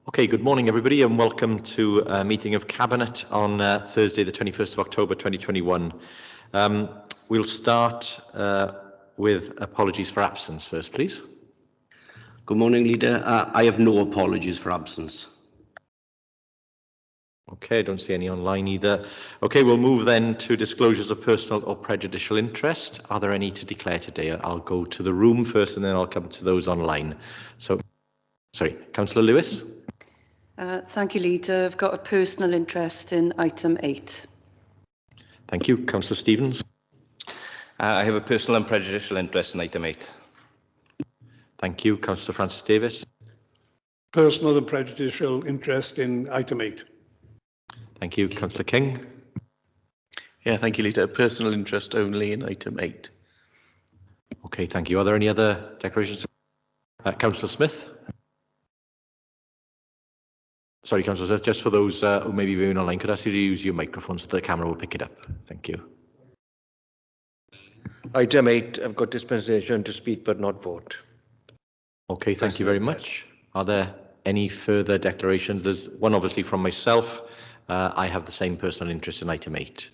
Okay, good morning everybody and welcome to a meeting of Cabinet on Thursday the 21st of October 2021. We'll start with apologies for absence first, please. Good morning, Leader. I have no apologies for absence. Okay, I don't see any online either. Okay, we'll move then to disclosures of personal or prejudicial interest. Are there any to declare today? I'll go to the room first and then I'll come to those online. So, sorry, Councillor Lewis. Thank you, Leader. I've got a personal interest in item 8. Thank you. Councillor Stevens. I have a personal and prejudicial interest in item 8. Thank you. Councillor Francis Davis. Personal and prejudicial interest in item 8. Thank you. Councillor King. Yeah, thank you, Leader. Personal interest only in item 8. Okay, thank you. Are there any other declarations? Councillor Smith. Sorry, Councillor Smith, just for those who may be viewing online, could I ask you to use your microphone so the camera will pick it up? Thank you. Item 8, I've got dispensation to speak but not vote. Okay, thank you very much. Are there any further declarations? There's one obviously from myself. I have the same personal interest in item 8.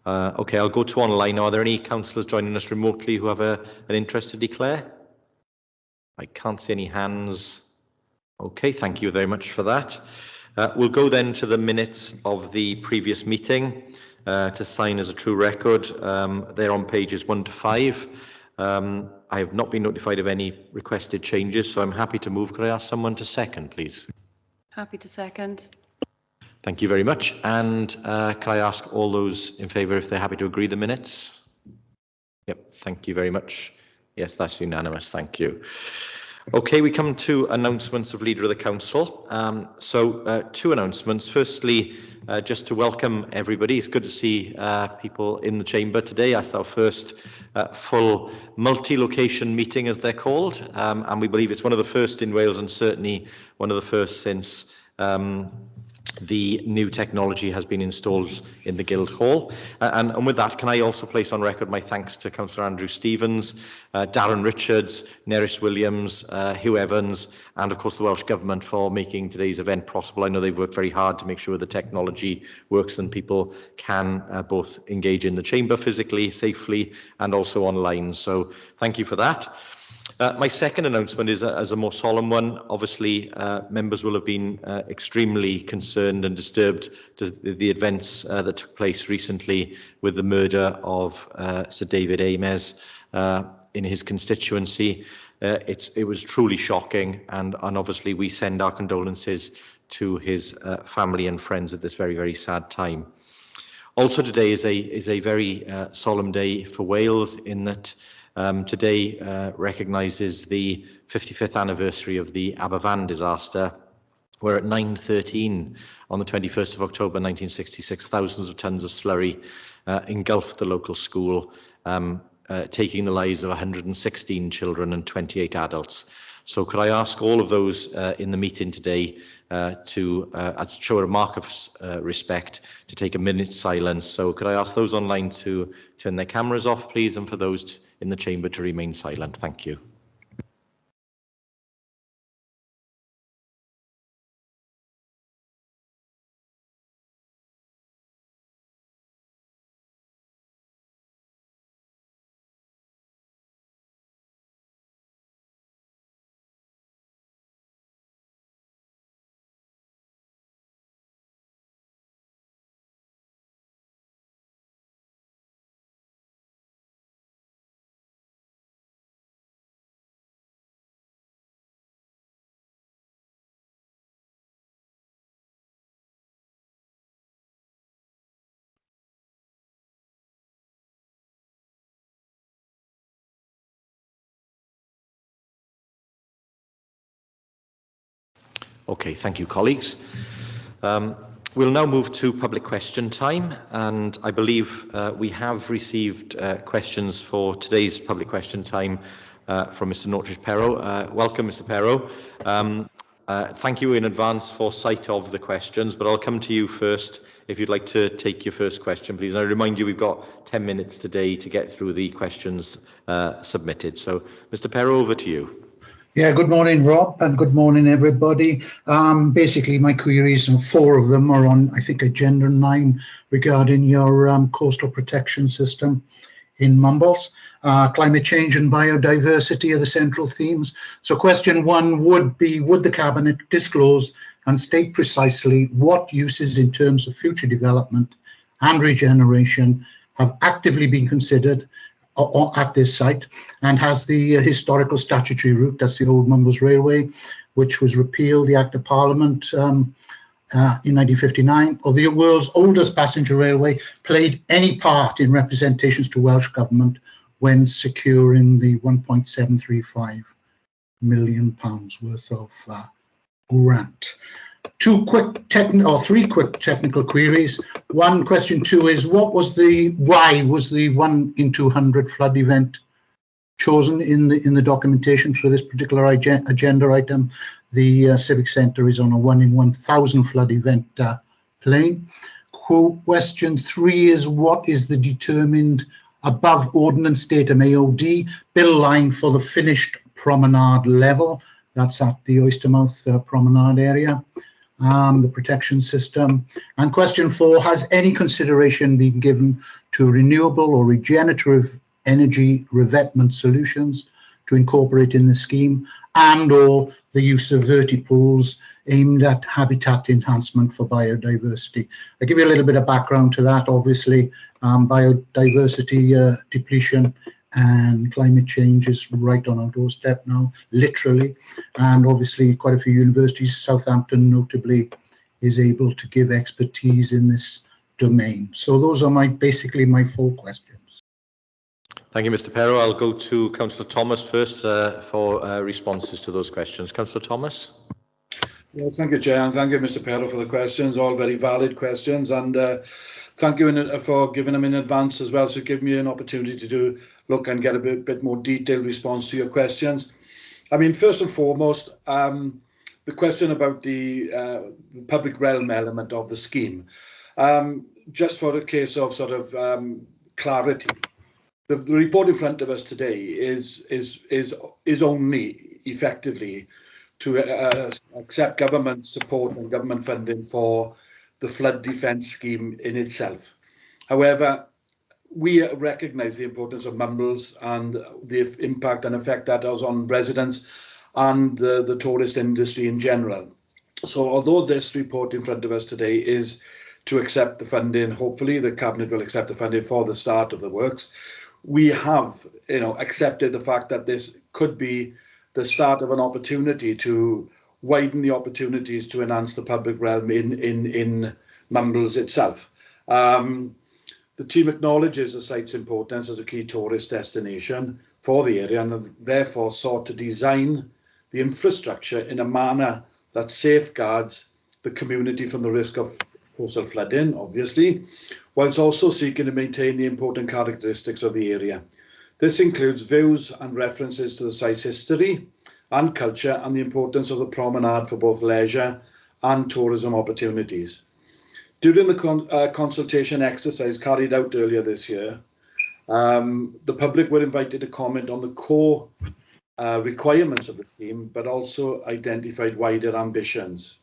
Okay, I'll go to online. Are there any councillors joining us remotely who have an interest to declare? I can't see any hands. Okay, thank you very much for that. We'll go then to the minutes of the previous meeting to sign as a true record. They're on pages 1 to 5. I have not been notified of any requested changes, so I'm happy to move. Could I ask someone to second, please? Happy to second. Thank you very much. And can I ask all those in favour if they're happy to agree the minutes? Yep, thank you very much. Yes, that's unanimous. Thank you. Okay, we come to announcements of Leader of the Council. Two announcements. Firstly, just to welcome everybody. It's good to see people in the chamber today. That's our first full multi-location meeting, as they're called, and we believe it's one of the first in Wales and certainly one of the first since the new technology has been installed in the Guildhall. And with that, can I also place on record my thanks to Councillor Andrew Stevens, Darren Richards, Nerys Williams, Hugh Evans, and of course the Welsh Government for making today's event possible. I know they've worked very hard to make sure the technology works and people can both engage in the chamber physically, safely, and also online. So thank you for that. My second announcement is a more solemn one. Obviously, members will have been extremely concerned and disturbed to the events that took place recently with the murder of Sir David Ames in his constituency. It was truly shocking, and obviously we send our condolences to his family and friends at this very, very sad time. Also today is a very solemn day for Wales in that today recognises the 55th anniversary of the Abba-Van disaster, where at 9:13 on the 21st of October 1966, thousands of tonnes of slurry engulfed the local school, taking the lives of 116 children and 28 adults. So could I ask all of those in the meeting today to, as a show a mark of respect, to take a minute's silence. So could I ask those online to turn their cameras off, please, and for those in the chamber to remain silent. Thank you. Okay, thank you, colleagues. We'll now move to public question time, and I believe we have received questions for today's public question time from Mr. Nortridge Pero. Welcome, Mr. Pero. Thank you in advance for sight of the questions, but I'll come to you first if you'd like to take your first question, please. And I remind you we've got 10 minutes today to get through the questions submitted. So, Mr. Pero, over to you. Yeah, good morning, Rob, and good morning, everybody. Basically, my queries, and 4 of them are on, I think, Agenda 9 regarding your coastal protection system in Mumbles. Climate change and biodiversity are the central themes. So question 1 would be, would the Cabinet disclose and state precisely what uses in terms of future development and regeneration have actively been considered at this site, and has the historical statutory route, that's the old Mumbles Railway, which was repealed, the Act of Parliament in 1959, or the world's oldest passenger railway, played any part in representations to Welsh Government when securing the £1.735 million worth of grant. 3 quick technical queries. Question 2 is, why was the 1 in 200 flood event chosen in the documentation for this particular agenda item? The Civic Centre is on a 1 in 1,000 flood event plane. Question 3 is, what is the determined above ordnance datum AOD bill line for the finished promenade level? That's at the Oystermouth promenade area. The protection system. And question 4, has any consideration been given to renewable or regenerative energy revetment solutions to incorporate in the scheme, and or the use of vertipools aimed at habitat enhancement for biodiversity? I'll give you a little bit of background to that. Obviously, biodiversity depletion and climate change is right on our doorstep now, literally, and obviously quite a few universities, Southampton notably, is able to give expertise in this domain. So those are basically my 4 questions. Thank you, Mr. Pero. I'll go to Councillor Thomas first for responses to those questions. Councillor Thomas. Well, thank you, Chair, and thank you, Mr. Pero, for the questions, all very valid questions, and thank you for giving them in advance as well, so give me an opportunity to look and get a bit more detailed response to your questions. I mean, first and foremost, the question about the public realm element of the scheme. Just for a case of sort of clarity, the report in front of us today is only effectively to accept government support and government funding for the flood defence scheme in itself. However, we recognise the importance of Mumbles and the impact and effect that has on residents and the tourist industry in general. So although this report in front of us today is to accept the funding, hopefully the Cabinet will accept the funding for the start of the works, we have accepted the fact that this could be the start of an opportunity to widen the opportunities to enhance the public realm in Mumbles itself. The team acknowledges the site's importance as a key tourist destination for the area, and have therefore sought to design the infrastructure in a manner that safeguards the community from the risk of coastal flooding, obviously, whilst also seeking to maintain the important characteristics of the area. This includes views and references to the site's history and culture, and the importance of the promenade for both leisure and tourism opportunities. During the consultation exercise carried out earlier this year, the public were invited to comment on the core requirements of the scheme, but also identified wider ambitions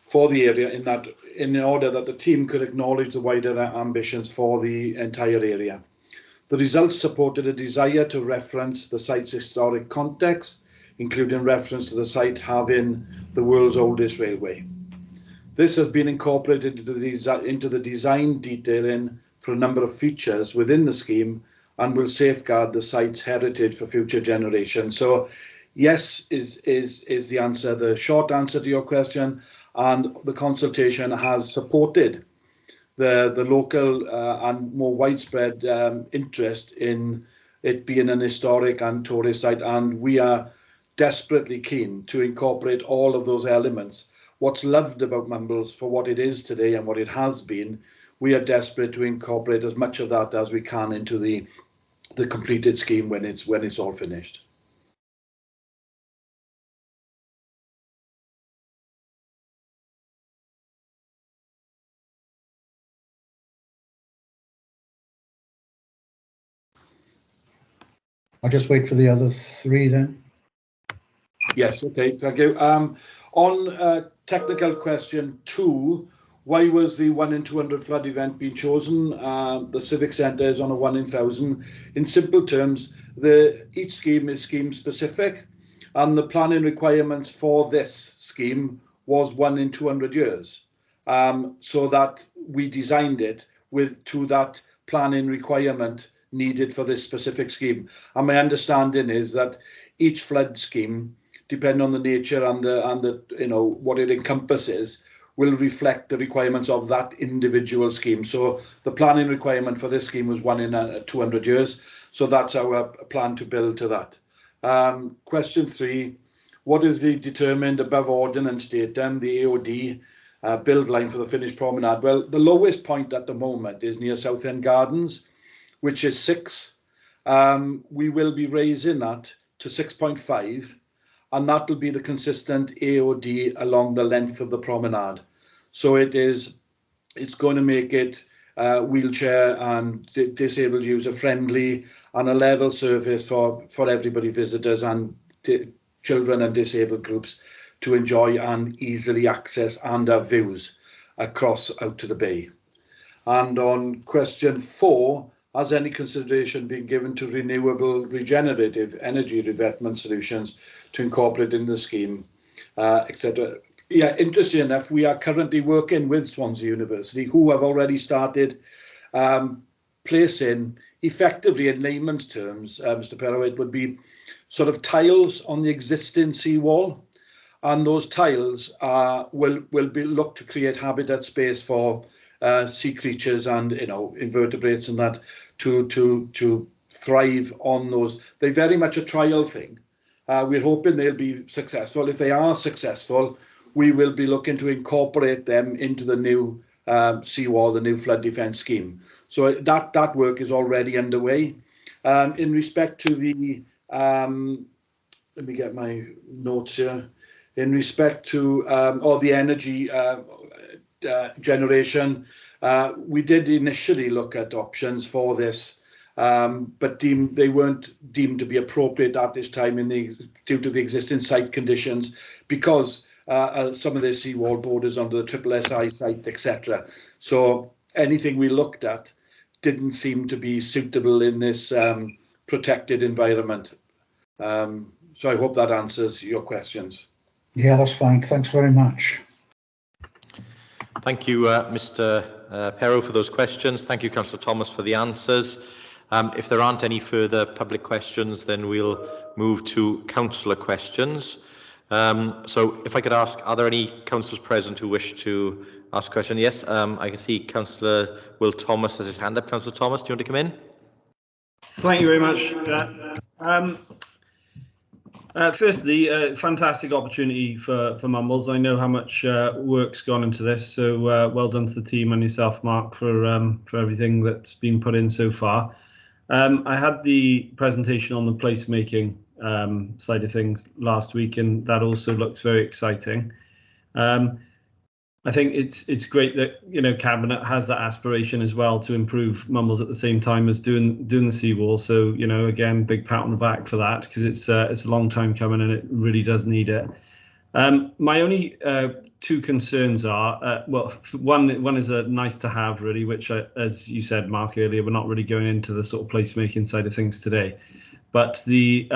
for the area in order that the team could acknowledge the wider ambitions for the entire area. The results supported a desire to reference the site's historic context, including reference to the site having the world's oldest railway. This has been incorporated into the design detailing for a number of features within the scheme, and will safeguard the site's heritage for future generations. So yes is the answer, the short answer to your question, and the consultation has supported the local and more widespread interest in it being an historic and tourist site, and we are desperately keen to incorporate all of those elements. What's loved about Mumbles for what it is today and what it has been, we are desperate to incorporate as much of that as we can into the completed scheme when it's all finished. I'll just wait for the other 3 then. Yes, okay, thank you. On technical question 2, why was the 1 in 200 flood event being chosen? The Civic Centre is on a 1 in 1,000. In simple terms, each scheme is scheme specific, and the planning requirements for this scheme was 1 in 200 years. So that we designed it to that planning requirement needed for this specific scheme. And my understanding is that each flood scheme, depending on the nature and the what it encompasses, will reflect the requirements of that individual scheme. So the planning requirement for this scheme was 1 in 200 years. So that's our plan to build to that. Question 3, what is the determined above ordinance datum, the AOD, build line for the finished promenade? Well, the lowest point at the moment is near Southend Gardens, which is 6. We will be raising that to 6.5, and that will be the consistent AOD along the length of the promenade. So it's going to make it wheelchair and disabled user friendly, and a level surface for everybody, visitors and children and disabled groups, to enjoy and easily access and have views across out to the bay. And on question 4, has any consideration been given to renewable regenerative energy revetment solutions to incorporate in the scheme, etc.? Yeah, interesting enough, we are currently working with Swansea University, who have already started placing, effectively in layman's terms, Mr. Pero, it would be sort of tiles on the existing seawall. And those tiles will be looked to create habitat space for sea creatures and invertebrates and that to thrive on those. They're very much a trial thing. We're hoping they'll be successful. If they are successful, we will be looking to incorporate them into the new seawall, the new flood defence scheme. So that work is already underway. In respect to the let me get my notes here. In respect to the energy generation, we did initially look at options for this, but they weren't deemed to be appropriate at this time due to the existing site conditions, because some of the seawall borders onto the SSI site, etc. So anything we looked at didn't seem to be suitable in this protected environment. So I hope that answers your questions. Yeah, that's fine. Thanks very much. Thank you, Mr. Pero, for those questions. Thank you, Councillor Thomas, for the answers. If there aren't any further public questions, then we'll move to councillor questions. So if I could ask, are there any councillors present who wish to ask a question? Yes, I can see Councillor Will Thomas has his hand up. Councillor Thomas, do you want to come in? Thank you very much. Firstly, fantastic opportunity for Mumbles. I know how much work's gone into this, so well done to the team and yourself, Mark, for everything that's been put in so far. I had the presentation on the placemaking side of things last week, and that also looks very exciting. I think it's great that Cabinet has that aspiration as well to improve Mumbles at the same time as doing the seawall. So again, big pat on the back for that, because it's a long time coming and it really does need it. My only two concerns are one is a nice to have really, which as you said, Mark, earlier, we're not really going into the sort of placemaking side of things today, but the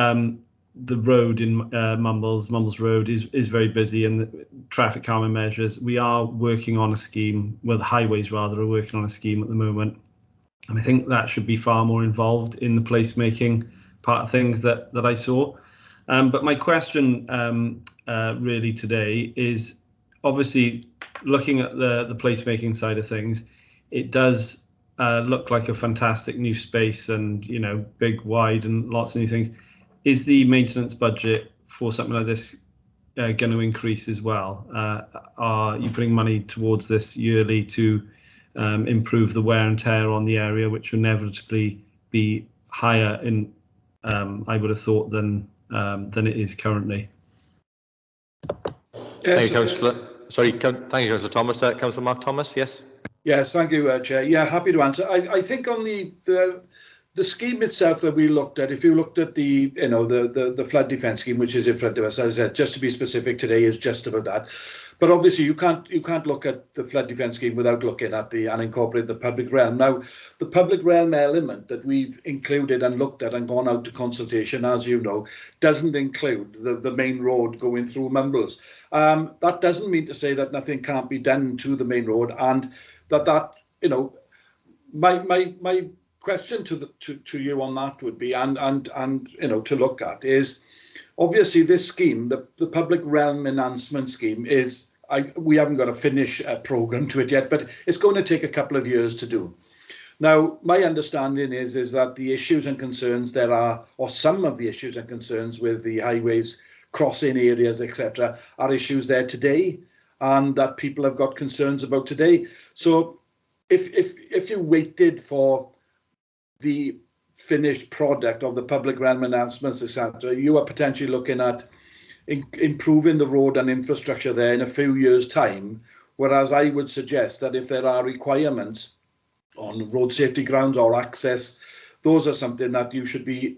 road in Mumbles Road is very busy, and the traffic calming measures. We are working on a scheme, well, the highways rather are working on a scheme at the moment, and I think that should be far more involved in the placemaking part of things that I saw. But my question really today is, obviously looking at the placemaking side of things, it does look like a fantastic new space, and big, wide, and lots of new things. Is the maintenance budget for something like this going to increase as well? Are you putting money towards this yearly to improve the wear and tear on the area, which will inevitably be higher in, I would have thought, than it is currently? Yes. Thank you, Councillor. Sorry, thank you, Councillor Thomas. Councillor Mark Thomas, yes? Yes, thank you, Chair. Yeah, happy to answer. I think on the the scheme itself that we looked at, if you looked at the, the flood defence scheme, which is in front of us, as I said, just to be specific today, is just about that. But obviously, you can't look at the flood defence scheme without looking at and incorporate the public realm. Now, the public realm element that we've included and looked at and gone out to consultation, as you know, doesn't include the main road going through Mumbles. That doesn't mean to say that nothing can't be done to the main road, and that my question to you on that would be, and to look at is, obviously this scheme, the public realm enhancement scheme, is we haven't got a finish programme to it yet, but it's going to take a couple of years to do. Now, my understanding is that the issues and concerns there are, or some of the issues and concerns with the highways, crossing areas, etc., are issues there today, and that people have got concerns about today. So if you waited for the finished product of the public realm enhancements, etc., you are potentially looking at improving the road and infrastructure there in a few years' time, whereas I would suggest that if there are requirements on road safety grounds or access, those are something that you should be,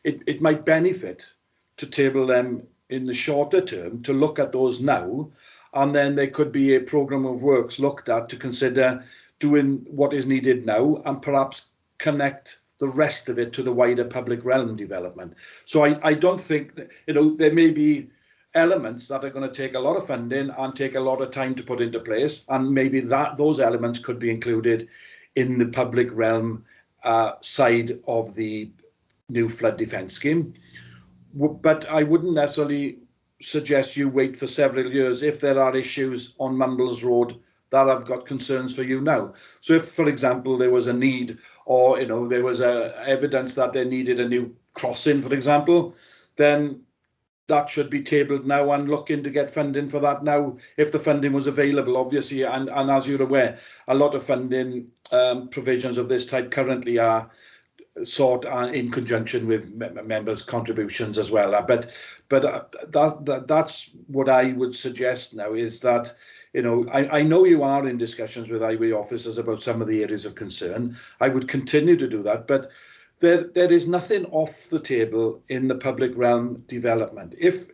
it might benefit to table them in the shorter term, to look at those now, and then there could be a programme of works looked at to consider doing what is needed now and perhaps connect the rest of it to the wider public realm development. So I don't think, there may be elements that are going to take a lot of funding and take a lot of time to put into place, and maybe those elements could be included in the public realm side of the new flood defence scheme. But I wouldn't necessarily suggest you wait for several years if there are issues on Mumbles Road that I've got concerns for you now. So if, for example, there was a need, or there was evidence that they needed a new crossing, for example, then that should be tabled now and looking to get funding for that now, if the funding was available, obviously. And as you're aware, a lot of funding provisions of this type currently are sought in conjunction with members' contributions as well. But that's what I would suggest now, is that, I know you are in discussions with highway officers about some of the areas of concern. I would continue to do that, but there is nothing off the table in the public realm development. If,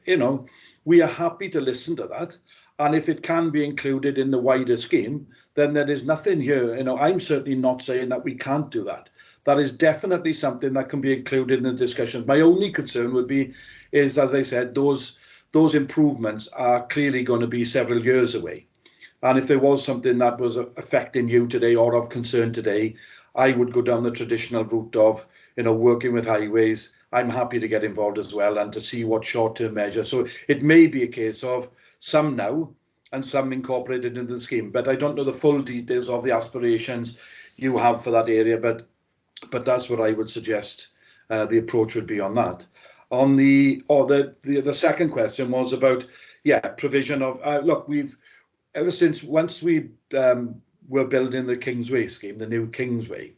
we are happy to listen to that, and if it can be included in the wider scheme, then there is nothing here. I'm certainly not saying that we can't do that. That is definitely something that can be included in the discussion. My only concern would be, as I said, those improvements are clearly going to be several years away. And if there was something that was affecting you today or of concern today, I would go down the traditional route of, working with highways. I'm happy to get involved as well and to see what short-term measures. So it may be a case of some now and some incorporated into the scheme, but I don't know the full details of the aspirations you have for that area, but that's what I would suggest the approach would be on that. On the second question was about, provision of, look, ever since once we were building the Kingsway scheme, the new Kingsway,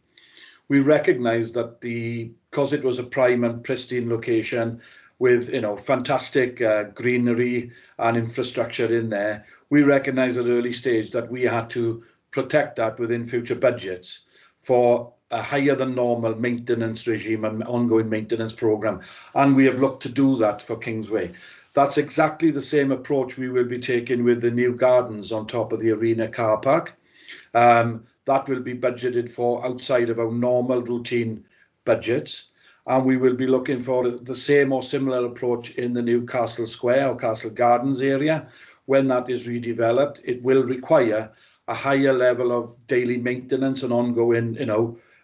we recognised that because it was a prime and pristine location with fantastic greenery and infrastructure in there, we recognised at an early stage that we had to protect that within future budgets for a higher than normal maintenance regime and ongoing maintenance programme, and we have looked to do that for Kingsway. That's exactly the same approach we will be taking with the new gardens on top of the arena car park. That will be budgeted for outside of our normal routine budgets, and we will be looking for the same or similar approach in the new Castle Square or Castle Gardens area. When that is redeveloped, it will require a higher level of daily maintenance and ongoing,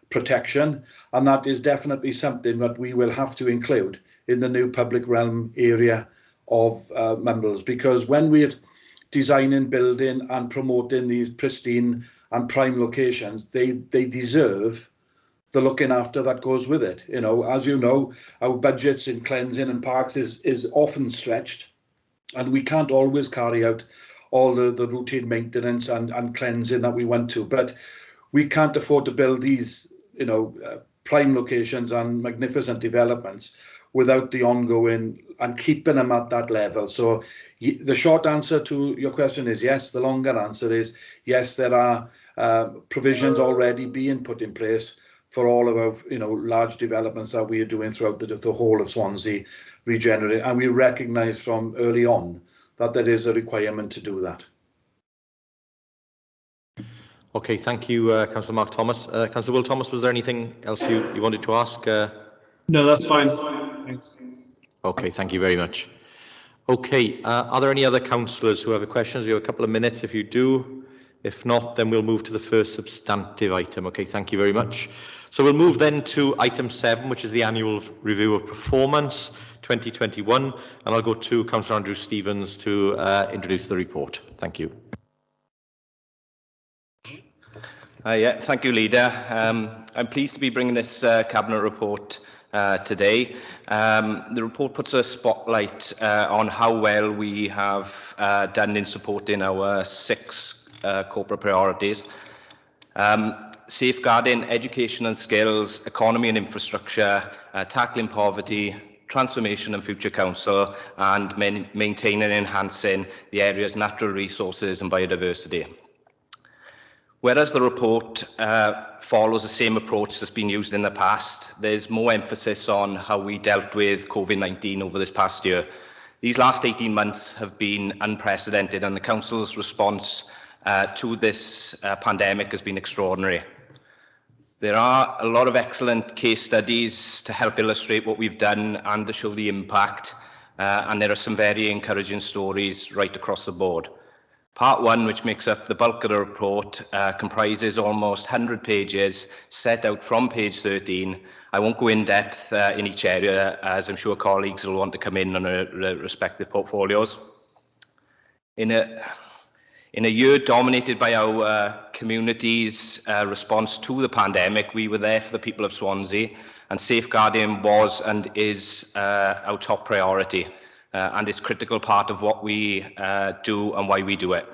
protection, and that is definitely something that we will have to include in the new public realm area of Mumbles, because when we're designing, building and promoting these pristine and prime locations, they deserve the looking after that goes with it. As you know, our budgets in cleansing and parks is often stretched, and we can't always carry out all the routine maintenance and cleansing that we want to, but we can't afford to build these prime locations and magnificent developments without the ongoing and keeping them at that level. So the short answer to your question is yes. The longer answer is yes, there are provisions already being put in place for all of our, large developments that we are doing throughout the whole of Swansea regenerate. And we recognise from early on that there is a requirement to do that. Okay, thank you, Councillor Mark Thomas. Councillor Will Thomas, was there anything else you wanted to ask? No, that's fine. Thanks. Okay, thank you very much. Okay, are there any other councillors who have questions? We have a couple of minutes if you do. If not, then we'll move to the first substantive item. Okay, thank you very much. So we'll move then to item 7, which is the annual review of performance 2021. And I'll go to Councillor Andrew Stevens to introduce the report. Thank you. Thank you, Leader. I'm pleased to be bringing this Cabinet report today. The report puts a spotlight on how well we have done in supporting our 6 corporate priorities. Safeguarding education and skills, economy and infrastructure, tackling poverty, transformation and future council, and maintaining and enhancing the area's natural resources and biodiversity. Whereas the report follows the same approach that's been used in the past, there's more emphasis on how we dealt with COVID-19 over this past year. These last 18 months have been unprecedented, and the Council's response to this pandemic has been extraordinary. There are a lot of excellent case studies to help illustrate what we've done and to show the impact, and there are some very encouraging stories right across the board. Part 1, which makes up the bulk of the report, comprises almost 100 pages set out from page 13. I won't go in depth in each area, as I'm sure colleagues will want to come in on their respective portfolios. In a year dominated by our community's response to the pandemic, we were there for the people of Swansea, and safeguarding was and is our top priority. And it's a critical part of what we do and why we do it.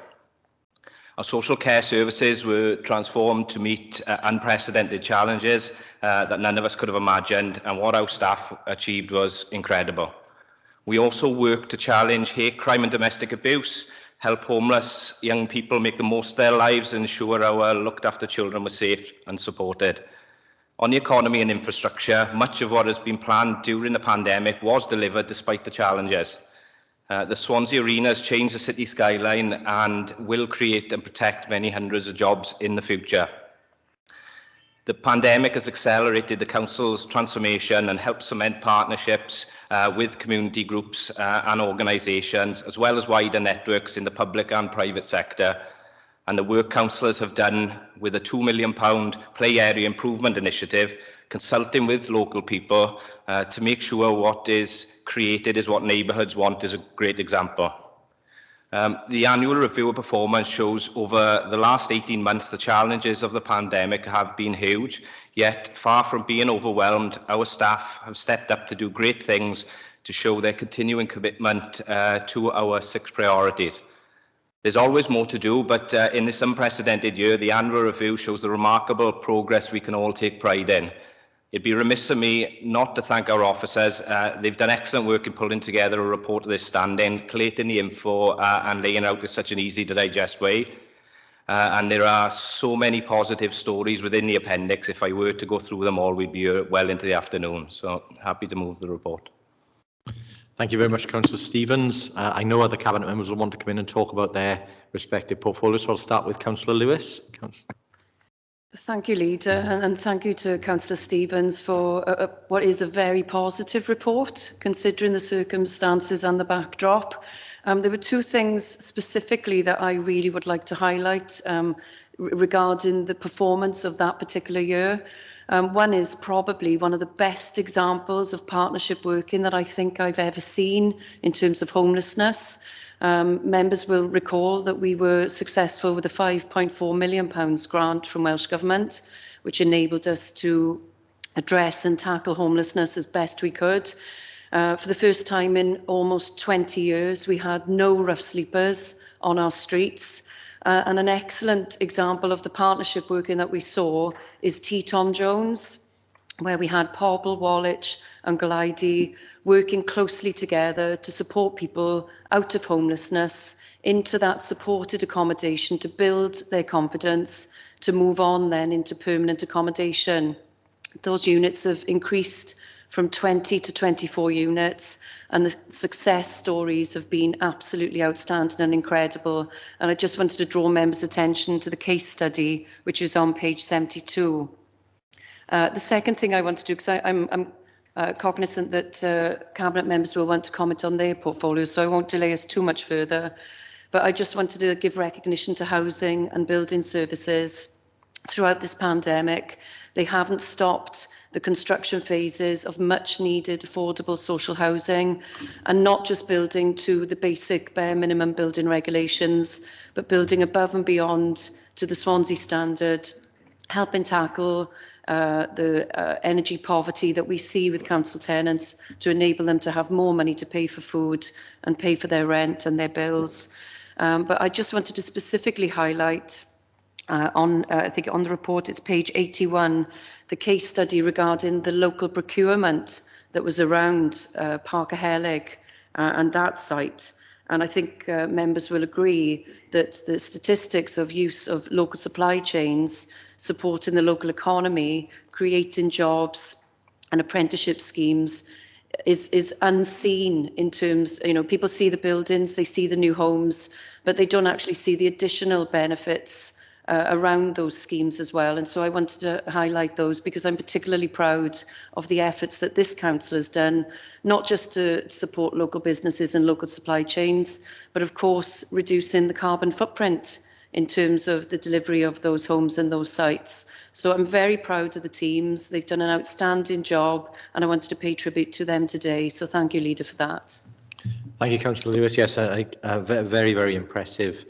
Our social care services were transformed to meet unprecedented challenges that none of us could have imagined, and what our staff achieved was incredible. We also worked to challenge hate crime and domestic abuse, help homeless young people make the most of their lives, and ensure our looked after children were safe and supported. On the economy and infrastructure, much of what has been planned during the pandemic was delivered despite the challenges. The Swansea Arena has changed the city skyline and will create and protect many hundreds of jobs in the future. The pandemic has accelerated the Council's transformation and helped cement partnerships with community groups and organisations, as well as wider networks in the public and private sector. And the work councillors have done with a £2 million play area improvement initiative, consulting with local people to make sure what is created is what neighbourhoods want, is a great example. The annual review of performance shows over the last 18 months the challenges of the pandemic have been huge, yet far from being overwhelmed, our staff have stepped up to do great things to show their continuing commitment to our 6 priorities. There's always more to do, but in this unprecedented year, the annual review shows the remarkable progress we can all take pride in. It'd be remiss of me not to thank our officers. They've done excellent work in pulling together a report of this standing, collating the info and laying out in such an easy to digest way. And there are so many positive stories within the appendix. If I were to go through them all, we'd be well into the afternoon. So happy to move the report. Thank you very much, Councillor Stevens. I know other Cabinet members will want to come in and talk about their respective portfolios, so I'll start with Councillor Lewis. Thank you, Leader, and thank you to Councillor Stevens for what is a very positive report, considering the circumstances and the backdrop. There were 2 things specifically that I really would like to highlight regarding the performance of that particular year. One is probably one of the best examples of partnership working that I think I've ever seen in terms of homelessness. Members will recall that we were successful with a £5.4 million grant from Welsh Government, which enabled us to address and tackle homelessness as best we could. For the first time in almost 20 years, we had no rough sleepers on our streets. And an excellent example of the partnership working that we saw is T. Tom Jones, where we had Pobl, Woolwich and Galaidi working closely together to support people out of homelessness into that supported accommodation to build their confidence to move on then into permanent accommodation. those units have increased from 20 to 24 units, and the success stories have been absolutely outstanding and incredible. And I just wanted to draw members' attention to the case study, which is on page 72. The second thing I want to do, because I'm cognizant that Cabinet members will want to comment on their portfolios, so I won't delay us too much further. But I just wanted to give recognition to housing and building services. Throughout this pandemic, they haven't stopped the construction phases of much needed affordable social housing, and not just building to the basic bare minimum building regulations, but building above and beyond to the Swansea standard, helping tackle the energy poverty that we see with council tenants to enable them to have more money to pay for food and pay for their rent and their bills. But I just wanted to specifically highlight I think on the report, it's page 81, the case study regarding the local procurement that was around Parker Helig and that site. And I think members will agree that the statistics of use of local supply chains, supporting the local economy, creating jobs and apprenticeship schemes is unseen in terms, people see the buildings, they see the new homes, but they don't actually see the additional benefits around those schemes as well. And so I wanted to highlight those because I'm particularly proud of the efforts that this council has done, not just to support local businesses and local supply chains, but of course reducing the carbon footprint in terms of the delivery of those homes and those sites. So I'm very proud of the teams. They've done an outstanding job, and I wanted to pay tribute to them today. So thank you, Leader, for that. Thank you, Councillor Lewis. Yes, a very, very impressive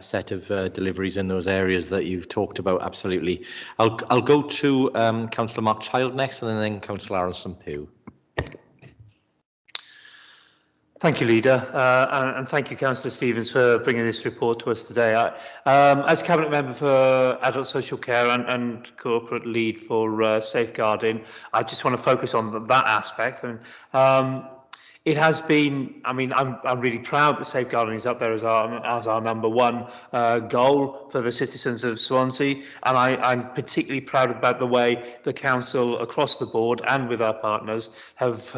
set of deliveries in those areas that you've talked about. Absolutely. I'll go to Councillor Mark Child next, and then Councillor Alison Pugh. Thank you, Leader, and thank you, Councillor Stevens, for bringing this report to us today. As Cabinet Member for Adult Social Care and Corporate Lead for Safeguarding, I just want to focus on that aspect. It has been, I'm really proud that safeguarding is up there as our number one goal for the citizens of Swansea, and I'm particularly proud about the way the council across the board and with our partners have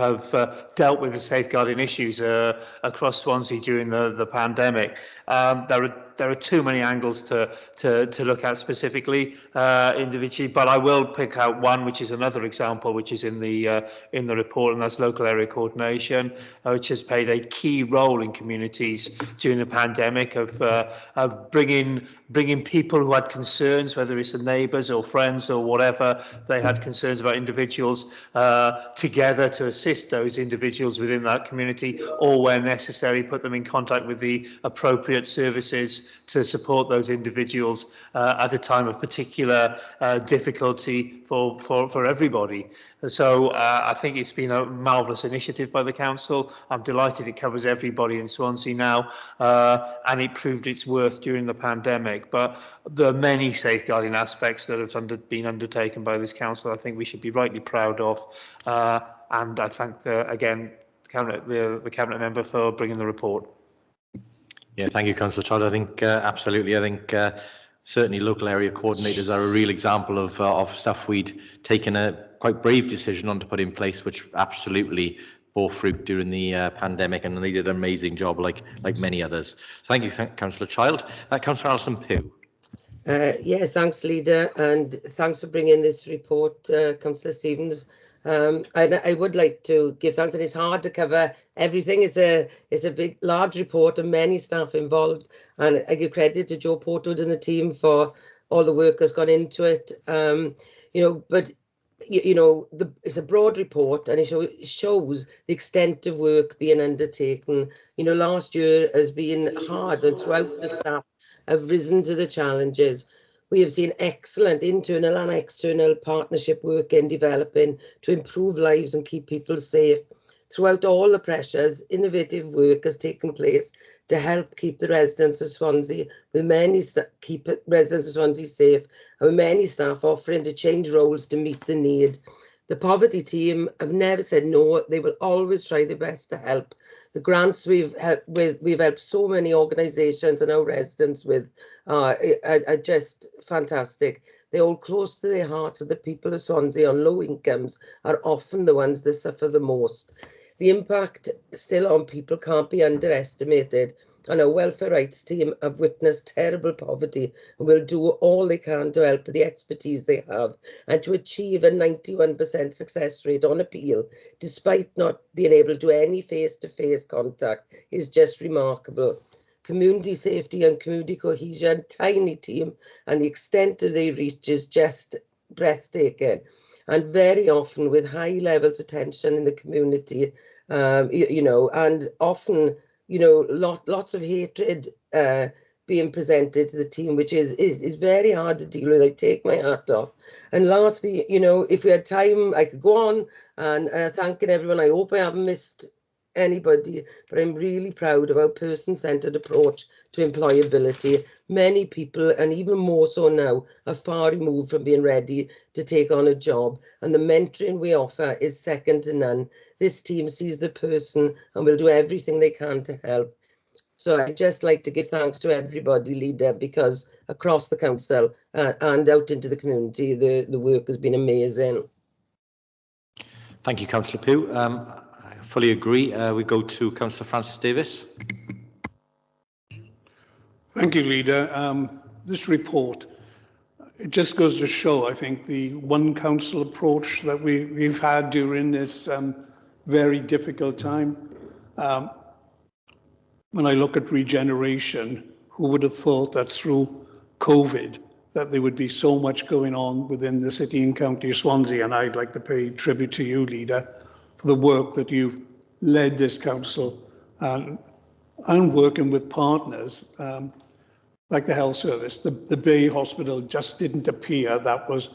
dealt with the safeguarding issues across Swansea during the pandemic. There are too many angles to look at specifically individually, but I will pick out one, which is another example, which is in the report, and that's local area coordination, which has played a key role in communities during the pandemic of bringing people who had concerns, whether it's the neighbours or friends or whatever, they had concerns about individuals, together to assist those individuals within that community, or where necessary, put them in contact with the appropriate services to support those individuals at a time of particular difficulty for everybody. So I think it's been a marvellous initiative by the council. I'm delighted it covers everybody in Swansea now, and it proved its worth during the pandemic. But there are many safeguarding aspects that have been undertaken by this council I think we should be rightly proud of, and I thank again the Cabinet Member for bringing the report. Yeah, thank you, Councillor Todd. I think absolutely. I think certainly local area coordinators are a real example of stuff we'd taken a quite brave decision on to put in place, which absolutely bore fruit during the pandemic, and they did an amazing job, like many others. So thank you, Councillor Child. Councillor Alison Pugh. Yes, thanks, Leader, and thanks for bringing this report, Councillor Stevens. And I would like to give thanks, and it's hard to cover everything. It's a large report and many staff involved, and I give credit to Joe Portwood and the team for all the work that's gone into it. But it's a broad report, and it shows the extent of work being undertaken. Last year has been hard, and throughout the staff have risen to the challenges. We have seen excellent internal and external partnership work in developing to improve lives and keep people safe. Throughout all the pressures, innovative work has taken place to help keep the residents of Swansea, keep residents of Swansea safe, and with many staff offering to change roles to meet the need. The poverty team have never said no. They will always try their best to help. The grants we've helped so many organisations and our residents with are just fantastic. They hold close to their hearts, and the people of Swansea on low incomes are often the ones that suffer the most. The impact still on people can't be underestimated, and our welfare rights team have witnessed terrible poverty and will do all they can to help with the expertise they have, and to achieve a 91% success rate on appeal, despite not being able to do any face-to-face contact, is just remarkable. Community safety and community cohesion, tiny team, and the extent of their reach is just breathtaking. And very often with high levels of tension in the community, and often, lots of hatred being presented to the team, which is very hard to deal with. I take my hat off. And lastly, if we had time, I could go on and thanking everyone. I hope I haven't missed anybody, but I'm really proud of our person-centred approach to employability. Many people, and even more so now, are far removed from being ready to take on a job, and the mentoring we offer is second to none. This team sees the person and will do everything they can to help. So I'd just like to give thanks to everybody, Leader, because across the council and out into the community, the work has been amazing. Thank you, Councillor Pugh. I fully agree. We go to Councillor Francis Davis. Thank you, Leader. This report, it just goes to show, I think, the one council approach that we've had during this very difficult time. When I look at regeneration, who would have thought that through COVID that there would be so much going on within the city and county of Swansea? And I'd like to pay tribute to you, Leader, for the work that you've led this council and working with partners like the health service. The Bay Hospital just didn't appear. That was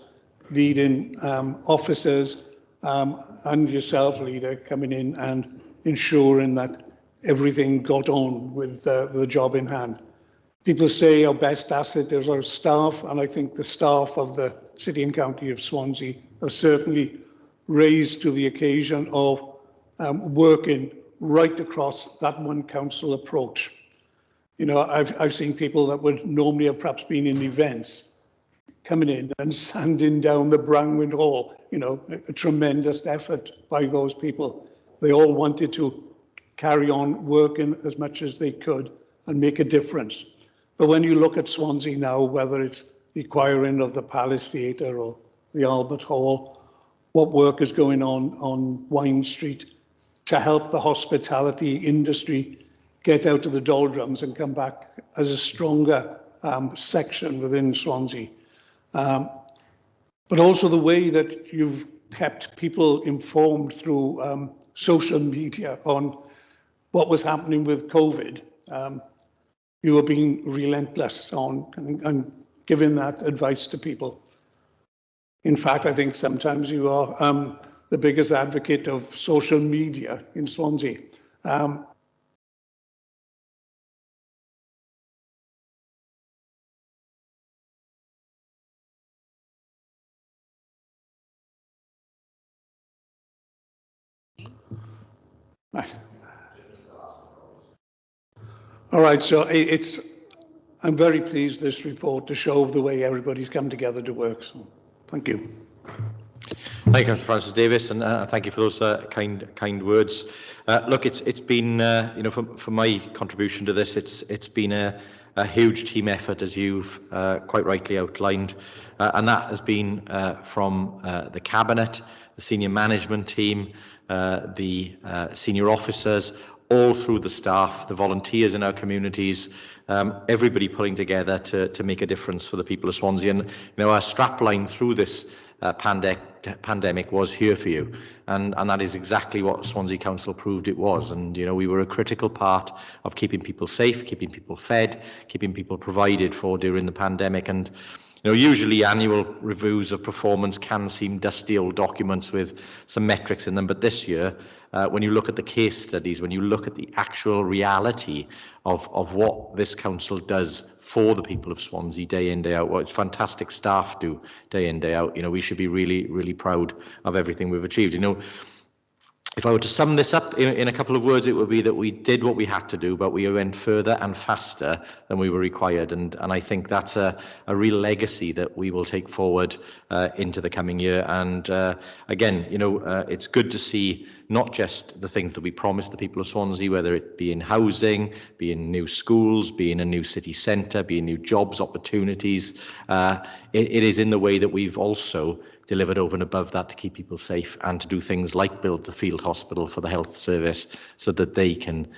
leading officers and yourself, Leader, coming in and ensuring that everything got on with the job in hand. People say our best asset is our staff, and I think the staff of the City and County of Swansea have certainly raised to the occasion of working right across that one council approach. I've seen people that would normally have perhaps been in events coming in and sanding down the Brownwind Hall, a tremendous effort by those people. They all wanted to carry on working as much as they could and make a difference. But when you look at Swansea now, whether it's the acquiring of the Palace Theatre or the Albert Hall, what work is going on Wine Street to help the hospitality industry get out of the doldrums and come back as a stronger section within Swansea. But also the way that you've kept people informed through social media on what was happening with COVID. You were being relentless on and giving that advice to people. In fact, I think sometimes you are the biggest advocate of social media in Swansea. All right, so I'm very pleased this report to show the way everybody's come together to work. So, thank you. Thank you, Councillor Francis Davis, and thank you for those kind words. Look, it's been for my contribution to this, it's been a huge team effort, as you've quite rightly outlined, and that has been from the cabinet, the senior management team, the senior officers, all through the staff, the volunteers in our communities, everybody pulling together to make a difference for the people of Swansea. And our strapline through this pandemic was here for you, and that is exactly what Swansea Council proved it was. And we were a critical part of keeping people safe, keeping people fed, keeping people provided for during the pandemic. And usually annual reviews of performance can seem dusty old documents with some metrics in them, but this year, when you look at the case studies, when you look at the actual reality of what this council does for the people of Swansea day in, day out, what its fantastic staff do day in, day out, we should be really, really proud of everything we've achieved. if I were to sum this up in a couple of words, it would be that we did what we had to do, but we went further and faster than we were required. And I think that's a real legacy that we will take forward into the coming year. And again, it's good to see not just the things that we promised the people of Swansea, whether it be in housing, be in new schools, be in a new city centre, be in new jobs, opportunities. It is in the way that we've also delivered over and above that to keep people safe and to do things like build the field hospital for the health service so that they can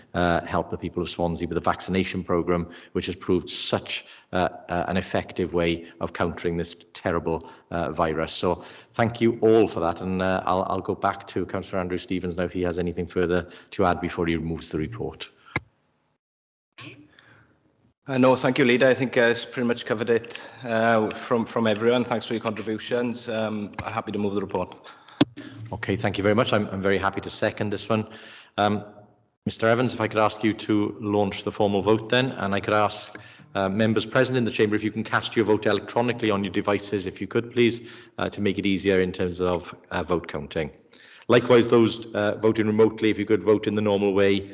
help the people of Swansea with the vaccination programme, which has proved such an effective way of countering this terrible virus. So thank you all for that, and I'll go back to Councillor Andrew Stevens now if he has anything further to add before he removes the report. No, thank you, Leader. I think it's pretty much covered it from everyone. Thanks for your contributions. I'm happy to move the report. Okay, thank you very much. I'm very happy to second this one. Mr. Evans, if I could ask you to launch the formal vote then, and I could ask members present in the chamber if you can cast your vote electronically on your devices, if you could please, to make it easier in terms of vote counting. Likewise, those voting remotely, if you could vote in the normal way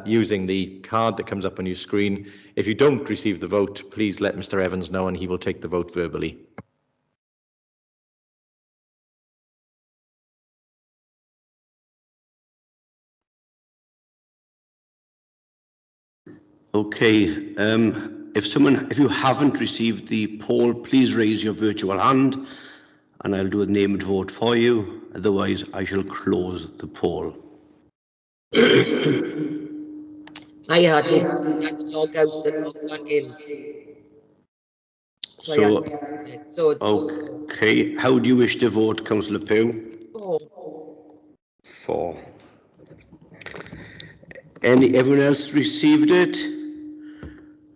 using the card that comes up on your screen. If you don't receive the vote, please let Mr. Evans know and he will take the vote verbally. Okay, if you haven't received the poll, please raise your virtual hand and I'll do a named vote for you. Otherwise, I shall close the poll. I had to log out and log back in. So okay, how do you wish to vote, Councillor Pugh? 4. 4. Everyone else received it?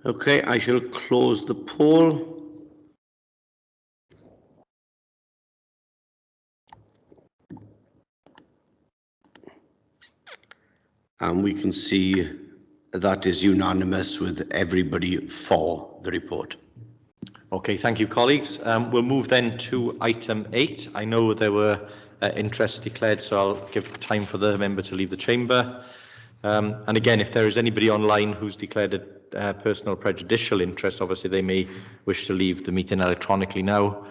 Okay, I shall close the poll. And we can see that is unanimous with everybody for the report. Okay, thank you, colleagues. We'll move then to item 8. I know there were interests declared, so I'll give time for the member to leave the chamber. And again, if there is anybody online who's declared a personal prejudicial interest, obviously they may wish to leave the meeting electronically now.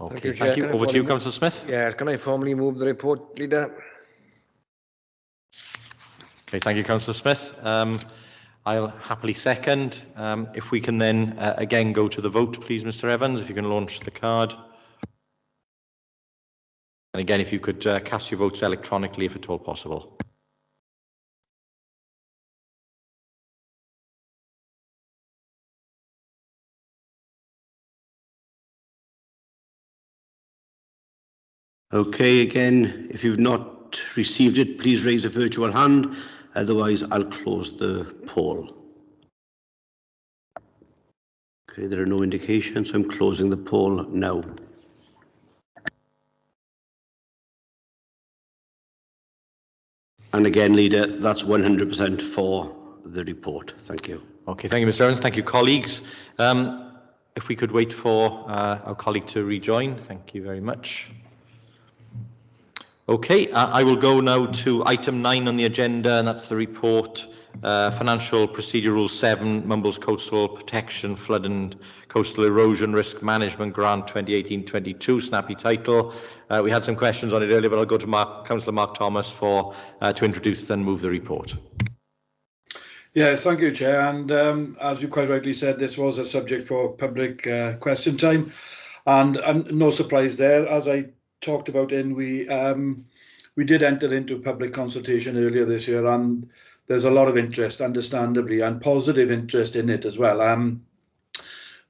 Okay, thank you. Over to you, Councillor Smith. Yes, can I formally move the report, Leader? Okay, thank you, Councillor Smith. I'll happily second. If we can then again go to the vote, please, Mr. Evans, if you can launch the card. And again, if you could cast your votes electronically, if at all possible. Okay, again, if you've not received it, please raise a virtual hand. Otherwise, I'll close the poll. Okay, there are no indications, so I'm closing the poll now. And again, Leader, that's 100% for the report. Thank you. Okay, thank you, Mr. Evans. Thank you, colleagues. If we could wait for our colleague to rejoin. Thank you very much. Okay, I will go now to item 9 on the agenda, and that's the report, Financial Procedure Rule 7, Mumbles Coastal Protection, Flood and Coastal Erosion Risk Management Grant 2018-22, snappy title. We had some questions on it earlier, but I'll go to Councillor Mark Thomas to introduce and move the report. Yes, thank you, Chair. And as you quite rightly said, this was a subject for public question time, and no surprise there. As I talked about we did enter into public consultation earlier this year, and there's a lot of interest, understandably, and positive interest in it as well.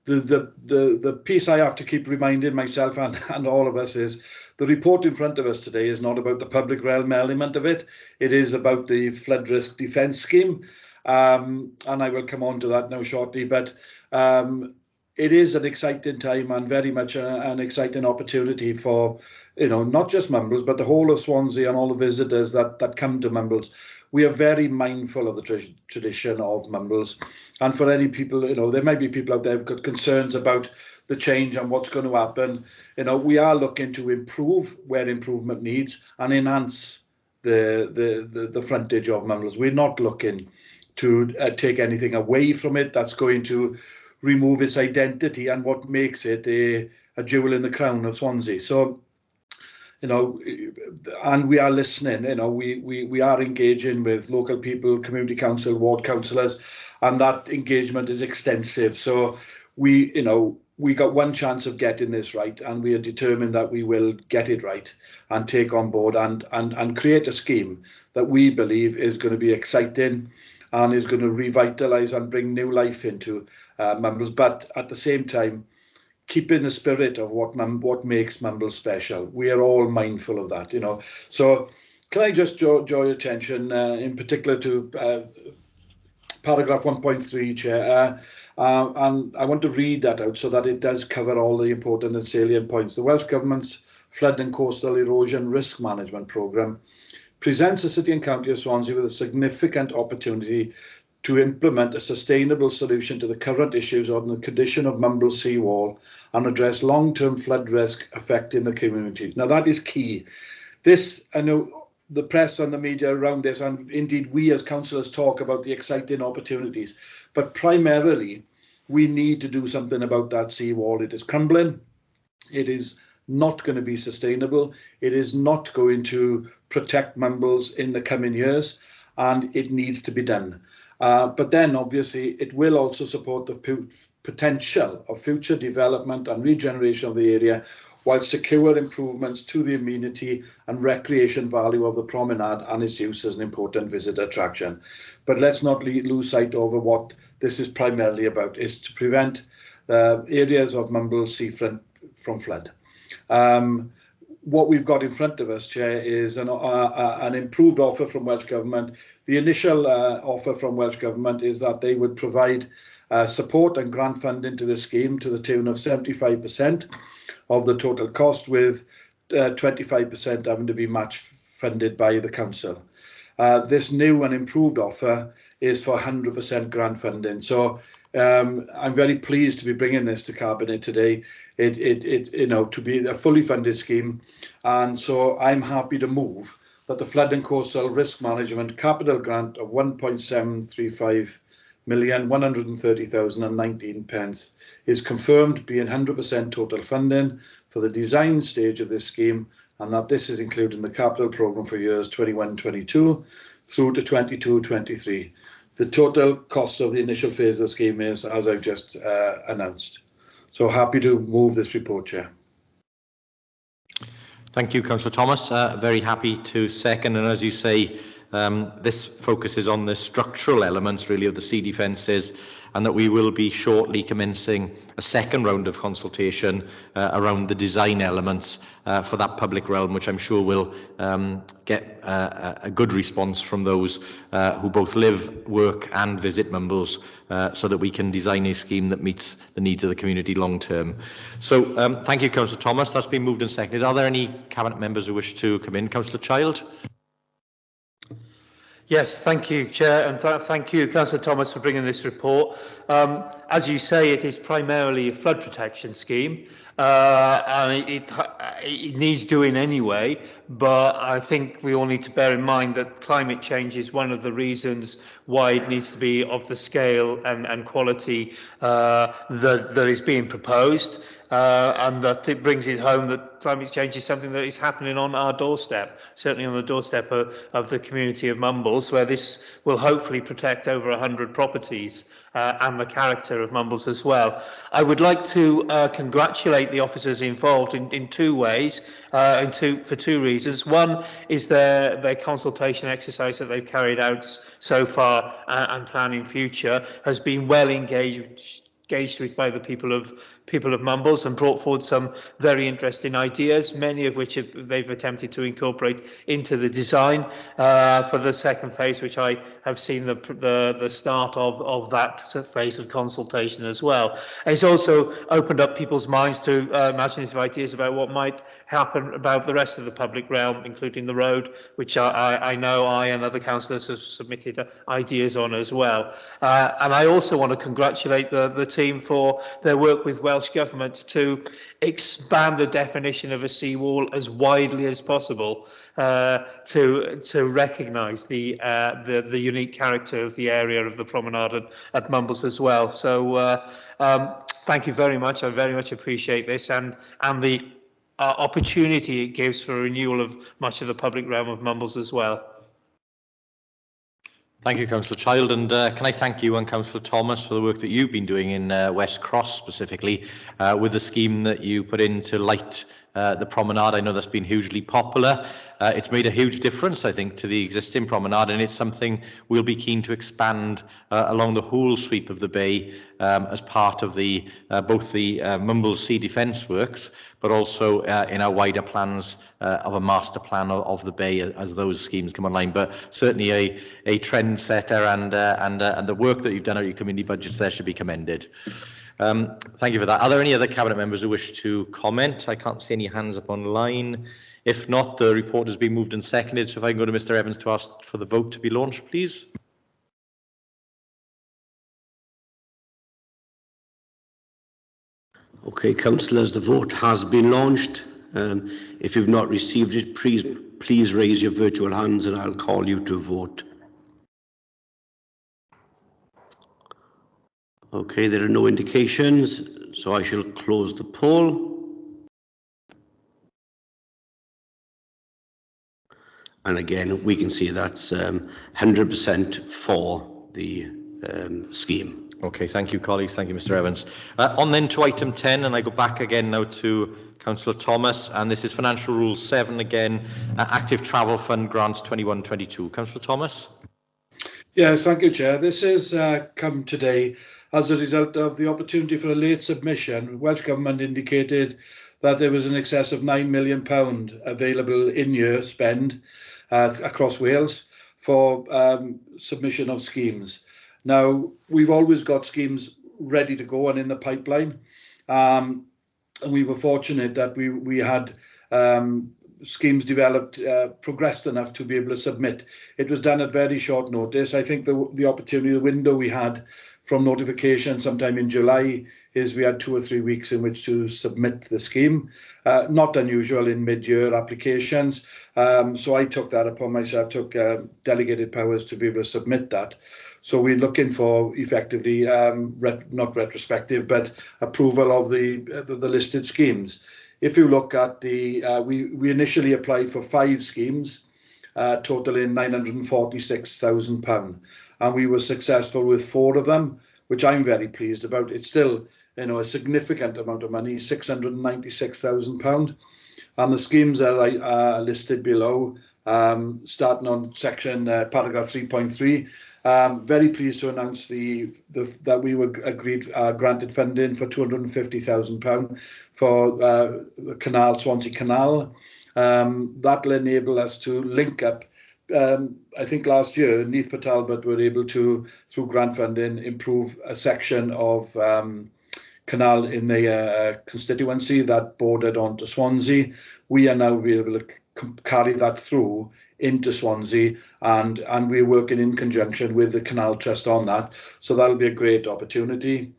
The piece I have to keep reminding myself and all of us is the report in front of us today is not about the public realm element of it. It is about the flood risk defence scheme, and I will come on to that now shortly. But it is an exciting time and very much an exciting opportunity for, not just Mumbles, but the whole of Swansea and all the visitors that come to Mumbles. we are very mindful of the tradition of Mumbles. And for any people, there might be people out there who've got concerns about the change and what's going to happen. We are looking to improve where improvement needs and enhance the frontage of Mumbles. We're not looking to take anything away from it that's going to remove its identity and what makes it a jewel in the crown of Swansea. So, and we are listening, we are engaging with local people, community council, ward councillors, and that engagement is extensive. So we got one chance of getting this right, and we are determined that we will get it right and take on board and create a scheme that we believe is going to be exciting and is going to revitalise and bring new life into Mumbles, but at the same time, keeping the spirit of what makes Mumbles special. We are all mindful of that, So can I just draw your attention in particular to paragraph 1.3, Chair, and I want to read that out so that it does cover all the important and salient points. The Welsh Government's Flood and Coastal Erosion Risk Management Programme presents the City and County of Swansea with a significant opportunity to implement a sustainable solution to the current issues on the condition of Mumbles seawall and address long-term flood risk affecting the community. Now that is key. This, I know the press and the media around this, and indeed we as councillors talk about the exciting opportunities, but primarily we need to do something about that seawall. It is crumbling. It is not going to be sustainable. It is not going to protect Mumbles in the coming years, and it needs to be done. But then, obviously, it will also support the potential of future development and regeneration of the area, while secure improvements to the amenity and recreation value of the promenade and its use as an important visitor attraction. But let's not lose sight of what this is primarily about, is to prevent areas of Mumbles seafront from flood. What we've got in front of us, Chair, is an improved offer from Welsh Government. The initial offer from Welsh Government is that they would provide support and grant funding to the scheme to the tune of 75% of the total cost, with 25% having to be match funded by the council. This new and improved offer is for 100% grant funding. So I'm very pleased to be bringing this to Cabinet today. To be a fully funded scheme, and so I'm happy to move that the Flood and Coastal Risk Management Capital Grant of £1,735,130,019 is confirmed being 100% total funding for the design stage of this scheme, and that this is included in the capital programme for years 21-22 through to 22-23. The total cost of the initial phase of the scheme is, as I've just announced. So happy to move this report, Chair. Thank you, Councillor Thomas. Very happy to second. And as you say, this focuses on the structural elements, really, of the sea defences, and that we will be shortly commencing a second round of consultation around the design elements for that public realm, which I'm sure will get a good response from those who both live, work and visit Mumbles, so that we can design a scheme that meets the needs of the community long term. So thank you, Councillor Thomas. That's been moved and seconded. Are there any Cabinet members who wish to come in? Councillor Child? Yes, thank you, Chair, and thank you, Councillor Thomas, for bringing this report. As you say, it is primarily a flood protection scheme, and it needs doing anyway, but I think we all need to bear in mind that climate change is one of the reasons why it needs to be of the scale and quality that is being proposed. And that it brings it home that climate change is something that is happening on our doorstep, certainly on the doorstep of the community of Mumbles, where this will hopefully protect over 100 properties and the character of Mumbles as well. I would like to congratulate the officers involved in two ways, for two reasons. One is their consultation exercise that they've carried out so far and planning future has been well engaged engaged with by the people of Mumbles and brought forward some very interesting ideas, many of which they've attempted to incorporate into the design for the second phase, which I have seen the start of that phase of consultation as well. And it's also opened up people's minds to imaginative ideas about what might happen about the rest of the public realm, including the road, which I know I and other councillors have submitted ideas on as well. And I also want to congratulate the team for their work with Welsh Government to expand the definition of a seawall as widely as possible to recognise the unique character of the area of the promenade at Mumbles as well. So thank you very much. I very much appreciate this and the opportunity it gives for renewal of much of the public realm of Mumbles as well. Thank you, Councillor Child, and can I thank you and Councillor Thomas for the work that you've been doing in West Cross specifically with the scheme that you put in to light the promenade. I know that's been hugely popular. It's made a huge difference, I think, to the existing promenade, and it's something we'll be keen to expand along the whole sweep of the bay as part of the both the Mumbles Sea Defence works, but also in our wider plans of a master plan of the bay as those schemes come online. But certainly a trend setter, and the work that you've done out of your community budgets there should be commended. Thank you for that. Are there any other Cabinet members who wish to comment? I can't see any hands up online. If not, the report has been moved and seconded. So if I can go to Mr. Evans to ask for the vote to be launched, please. Okay, councillors, the vote has been launched. If you've not received it, please raise your virtual hands and I'll call you to vote. Okay, there are no indications, so I shall close the poll. And again, we can see that's 100% for the scheme. Okay, thank you, colleagues. Thank you, Mr. Evans. On then to item 10, and I go back again now to Councillor Thomas, and this is Financial Rule 7 again, Active Travel Fund Grants 21-22. Councillor Thomas. Yes, thank you, Chair. This has come today as a result of the opportunity for a late submission. Welsh Government indicated that there was in excess of £9 million available in-year spend across Wales for submission of schemes. Now, we've always got schemes ready to go and in the pipeline. And we were fortunate that we had schemes developed, progressed enough to be able to submit. It was done at very short notice. I think the opportunity, the window we had from notification sometime in July is we had 2 or 3 weeks in which to submit the scheme. Not unusual in mid-year applications. So I took that upon myself, took delegated powers to be able to submit that. So we're looking for effectively, not retrospective, but approval of the listed schemes. If you look at the, we initially applied for 5 schemes, totaling £946,000, and we were successful with 4 of them, which I'm very pleased about. It's still, a significant amount of money, £696,000, and the schemes are listed below, starting on section paragraph 3.3. Very pleased to announce that we were granted funding for £250,000 for the canal, Swansea Canal. That will enable us to link up. I think last year, Neath Talbot were able to, through grant funding, improve a section of canal in the constituency that bordered onto Swansea. We are now able to carry that through into Swansea, and we're working in conjunction with the Canal Trust on that. So that'll be a great opportunity.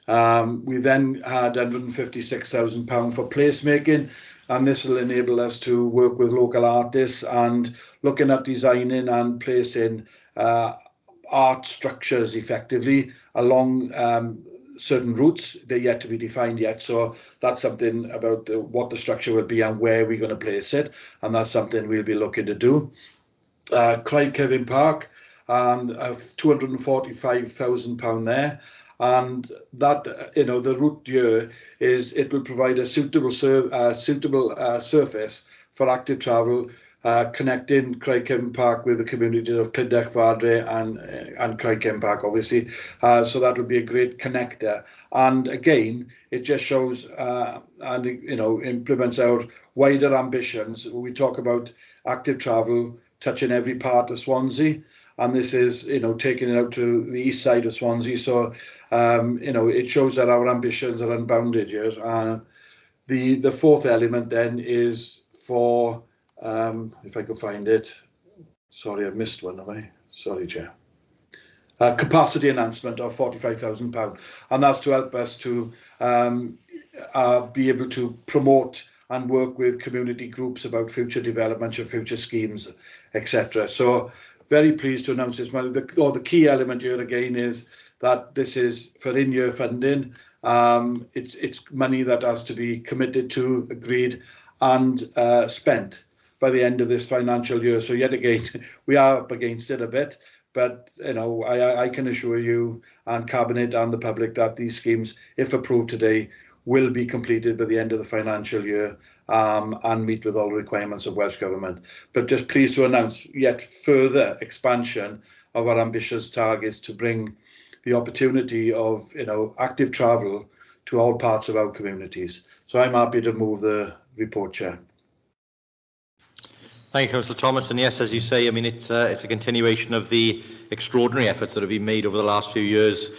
We then had £156,000 for placemaking, and this will enable us to work with local artists and looking at designing and placing art structures effectively along certain routes. They're yet to be defined yet, so that's something about what the structure will be and where we're going to place it, and that's something we'll be looking to do. Clyde Kevin Park, and £245,000 there, and that, the route here is it will provide a suitable surface for active travel connecting Craigen Park with the communities of Clydach, Fadre and Craigen Park, obviously. So that'll be a great connector. And again, it just shows and implements our wider ambitions. We talk about active travel touching every part of Swansea, and this is taking it out to the east side of Swansea. So it shows that our ambitions are unbounded here. The fourth element then is for if I could find it. Sorry, I missed one, have I? Sorry, Chair. Capacity enhancement of £45,000, and that's to help us to be able to promote and work with community groups about future development and future schemes, etc. So very pleased to announce this. The key element here again is that this is for in-year funding. It's money that has to be committed to, agreed, and spent by the end of this financial year. So yet again, we are up against it a bit, but I can assure you and Cabinet and the public that these schemes, if approved today, will be completed by the end of the financial year and meet with all the requirements of Welsh Government. But just pleased to announce yet further expansion of our ambitious targets to bring the opportunity of active travel to all parts of our communities. So I'm happy to move the report, Chair. Thank you, Councillor Thomas. And yes, as you say, I mean, it's a continuation of the extraordinary efforts that have been made over the last few years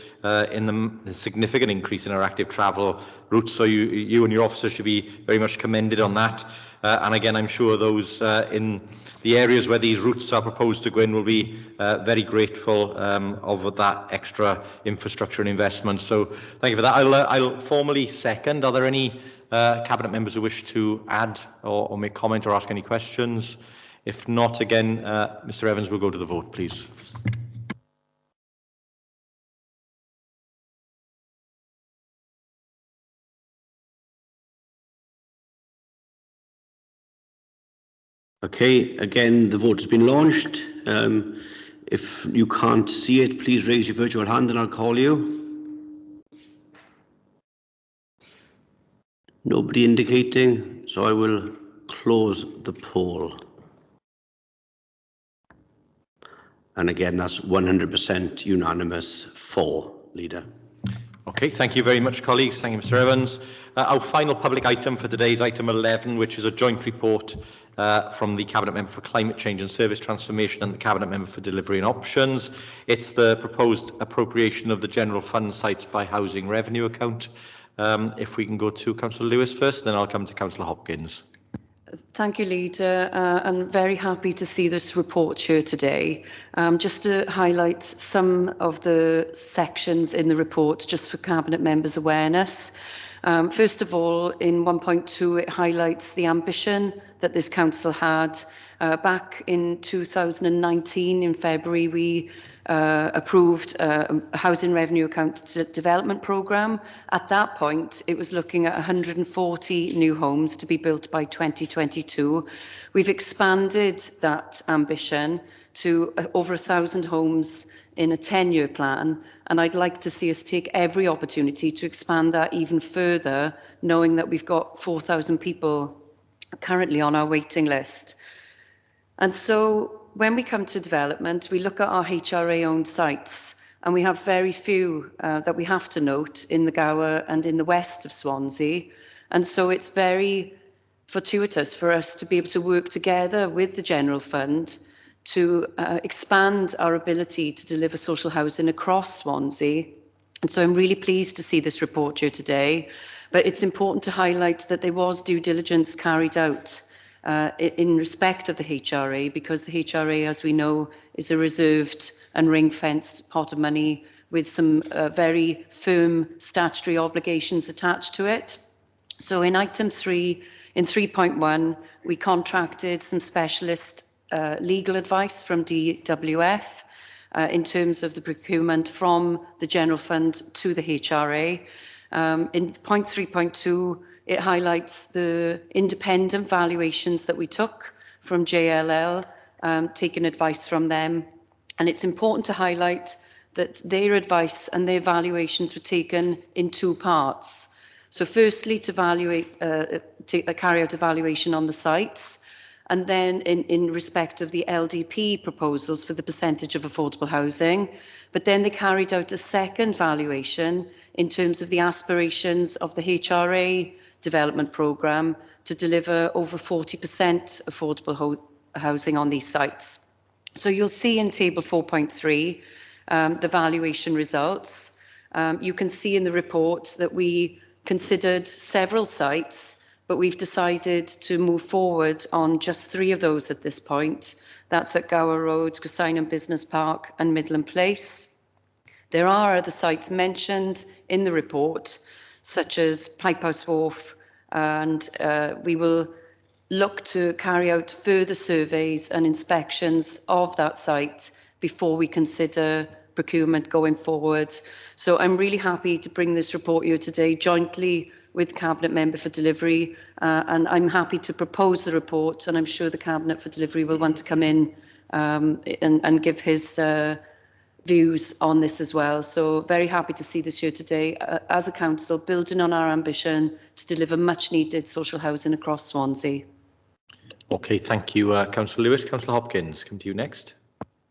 in the significant increase in our active travel routes. So you and your officers should be very much commended on that. And again, I'm sure those in the areas where these routes are proposed to go in will be very grateful of that extra infrastructure and investment. So thank you for that. I'll formally second. Are there any Cabinet members who wish to add or make comment or ask any questions? If not, again, Mr. Evans will go to the vote, please. Okay, again, the vote has been launched. If you can't see it, please raise your virtual hand and I'll call you. Nobody indicating, so I will close the poll. And again, that's 100% unanimous for, Leader. Okay, thank you very much, colleagues. Thank you, Mr. Evans. Our final public item for today is item 11, which is a joint report from the Cabinet Member for Climate Change and Service Transformation and the Cabinet Member for Delivery and Options. It's the proposed appropriation of the General Fund Sites by Housing Revenue account. If we can go to Councillor Lewis first, then I'll come to Councillor Hopkins. Thank you, Leader. I'm very happy to see this report here today. Just to highlight some of the sections in the report, just for Cabinet members' awareness. First of all, in 1.2, it highlights the ambition that this council had. Back in 2019, in February, we approved a housing revenue account development programme. At that point, it was looking at 140 new homes to be built by 2022. We've expanded that ambition to over 1,000 homes in a 10-year plan, and I'd like to see us take every opportunity to expand that even further, knowing that we've got 4,000 people currently on our waiting list. And so when we come to development, we look at our HRA-owned sites, and we have very few that we have to note in the Gower and in the west of Swansea. And so it's very fortuitous for us to be able to work together with the General Fund to expand our ability to deliver social housing across Swansea. And so I'm really pleased to see this report here today. But it's important to highlight that there was due diligence carried out in respect of the HRA, because the HRA, as we know, is a reserved and ring-fenced pot of money with some very firm statutory obligations attached to it. So in item 3, in 3.1, we contracted some specialist legal advice from DWF in terms of the procurement from the General Fund to the HRA. In point 3.2, it highlights the independent valuations that we took from JLL, taking advice from them. And it's important to highlight that their advice and their valuations were taken in two parts. So firstly, to carry out evaluation on the sites, and then in respect of the LDP proposals for the percentage of affordable housing. But then they carried out a second valuation in terms of the aspirations of the HRA development programme to deliver over 40% affordable housing on these sites. So you'll see in table 4.3 the valuation results. You can see in the report that we considered several sites, but we've decided to move forward on just 3 of those at this point. That's at Gower Road, Gwasynham Business Park and Midland Place. There are other sites mentioned in the report, such as Pipehouse Wharf, and we will look to carry out further surveys and inspections of that site before we consider procurement going forward. So I'm really happy to bring this report here today jointly with Cabinet Member for Delivery, and I'm happy to propose the report, and I'm sure the Cabinet for Delivery will want to come in and give his views on this as well. So very happy to see this here today as a council, building on our ambition to deliver much needed social housing across Swansea. Okay, thank you, Councillor Lewis. Councillor Hopkins, come to you next.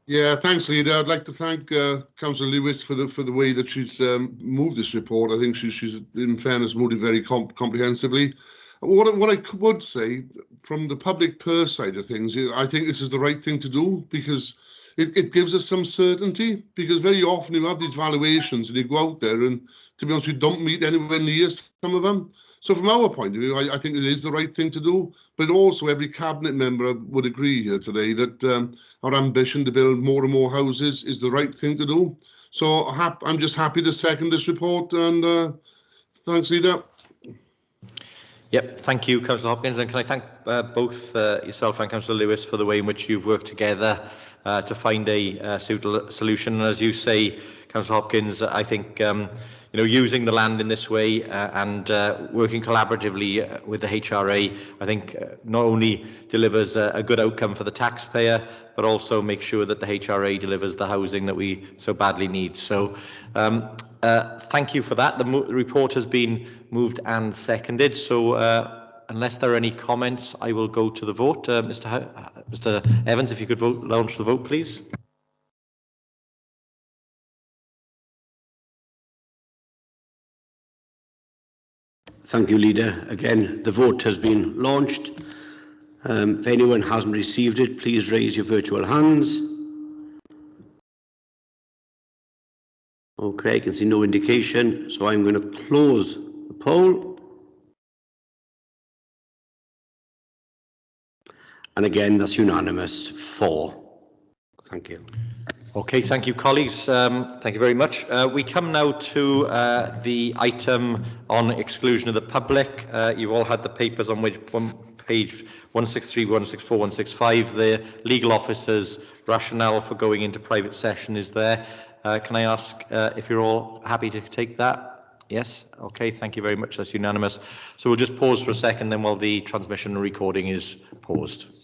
Yeah, thanks, Leader. I'd like to thank Councillor Lewis for the way that she's moved this report. I think she's in fairness, moved it very comprehensively. What I would say, from the public purse side of things, I think this is the right thing to do, because it gives us some certainty, because very often you have these valuations and you go out there and, to be honest, you don't meet anywhere near some of them. So from our point of view, I think it is the right thing to do, but also every cabinet member would agree here today that our ambition to build more and more houses is the right thing to do. So I'm just happy to second this report, and thanks, Leader. Yep, thank you, Councillor Hopkins, and can I thank both yourself and Councillor Lewis for the way in which you've worked together to find a suitable solution. And as you say, Councillor Hopkins, I think using the land in this way and working collaboratively with the HRA, I think not only delivers a good outcome for the taxpayer, but also make sure that the HRA delivers the housing that we so badly need. So thank you for that. The report has been moved and seconded. So unless there are any comments, I will go to the vote. Mr. Evans, if you could launch the vote, please. Thank you, Leader. Again, the vote has been launched. If anyone hasn't received it, please raise your virtual hands. Okay, I can see no indication, so I'm going to close the poll. And again, that's unanimous, 4. Thank you. Okay, thank you, colleagues. Thank you very much. We come now to the item on exclusion of the public. You've all had the papers on which page 163, 164, 165. The legal officer's rationale for going into private session is there. Can I ask if you're all happy to take that? Yes? Okay, thank you very much. That's unanimous. So we'll just pause for a second then while the transmission and recording is paused.